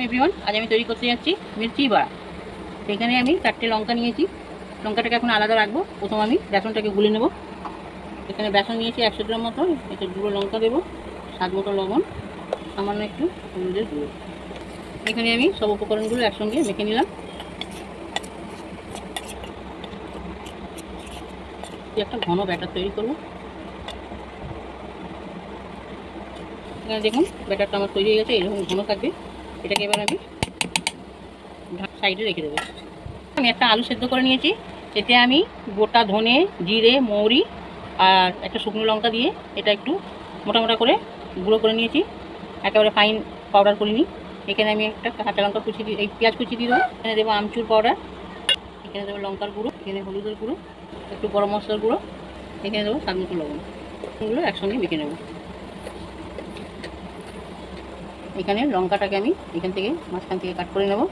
Everyone, আজ আমি তৈরি করতে যাচ্ছি মির্চি বড়া। এখানে আমি 4টে লঙ্কা নিয়েছি। লঙ্কাটাকে এখন আলাদা রাখবো। প্রথম আমি বেসনটাকে গুলে নেব। এখানে বেসন নিয়েছি 100 গ্রাম মতো। এতে গুঁড়ো লঙ্কা দেবো, স্বাদ মতো লবণ, সামান্য একটু হলুদের গুঁড়ো। এখানে আমি সব উপকরণগুলো একসঙ্গে মেখে নিলাম। একটা ঘন ব্যাটার তৈরি করব। এখানে দেখুন ব্যাটারটা আমার তৈরি হয়ে গেছে, এরকম ঘন থাকবে। এটাকে এবার আমি সাইডে রেখে দেবো। আমি একটা আলু সেদ্ধ করে নিয়েছি। এতে আমি গোটা ধনে, জিরে, মৌরি আর একটা শুকনো লঙ্কা দিয়ে এটা একটু মোটা মোটা করে গুঁড়ো করে নিয়েছি, একেবারে ফাইন পাউডার করিনি। এখানে আমি একটা কাঁচা লঙ্কা কুচি দিয়ে, এই পেঁয়াজ কুচি দিয়ে দেবো। এখানে দেবো আমচুর পাউডার, এখানে দেবো লঙ্কার গুঁড়ো, এখানে হলুদের গুঁড়ো, একটু গরম মশলার গুঁড়ো, এখানে দেবো স্বাদ মতো লবণ। এগুলো একসঙ্গে মেখে নেব। এখানে লঙ্কাটাকে আমি এখান থেকে মাঝখান থেকে কাট করে নেব।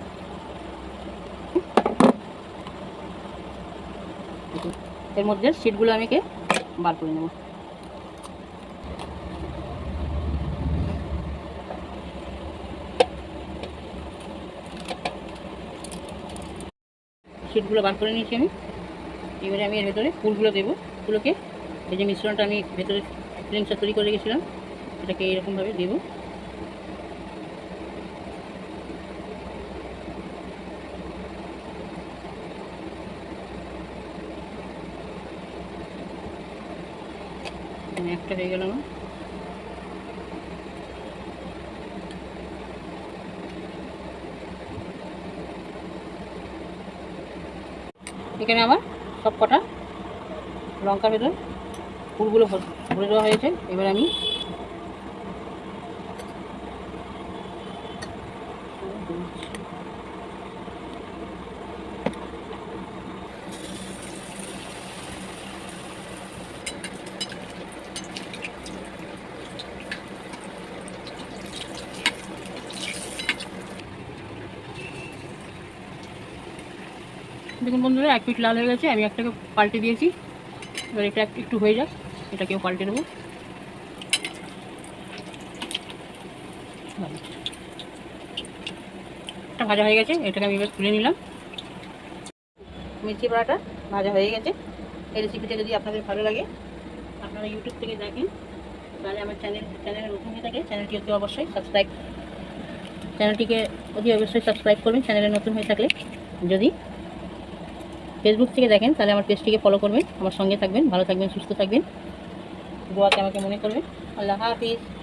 এর মধ্যে সিটগুলো আমি বার করে নেব। সিটগুলো বার করে নিয়েছি আমি। এবারে আমি এর ভেতরে ফুলগুলো দেবো। ফুলগুলোকে এই যে মিশ্রণটা আমি ভেতরে ফিলিংসটা তৈরি করে রেখেছিলাম, এটাকে এরকমভাবে দেবো। একটা হয়ে গেল আমার। এখানে আমার সব কটা লঙ্কার ভেতর ফুলগুলো ভরে দেওয়া হয়েছে। এবার আমি দেখুন বন্ধুরা, 1 পিঠ লাল হয়ে গেছে। আমি একটাকে পাল্টে দিয়েছি। এবার এটা একটু হয়ে যাক, এটাকেও পাল্টে দেবো। এটা ভাজা হয়ে গেছে, এটাকে আমি এবার তুলে নিলাম। মির্চি বড়াটা ভাজা হয়ে গেছে। এই রেসিপিটা যদি আপনাদের ভালো লাগে, আপনারা ইউটিউব থেকে দেখেন, তাহলে আমার চ্যানেলে নতুন হয়ে থাকে চ্যানেলটিকে অবশ্যই সাবস্ক্রাইব করবেন। চ্যানেলে নতুন হয়ে থাকলে, যদি ফেসবুক থেকে দেখেন তাহলে আমার পেজটিকে ফলো করবেন, আমার সঙ্গে থাকবেন, ভালো থাকবেন, সুস্থ থাকবেন, দোয়াতে আমাকে মনে করবেন। আল্লাহ হাফিজ।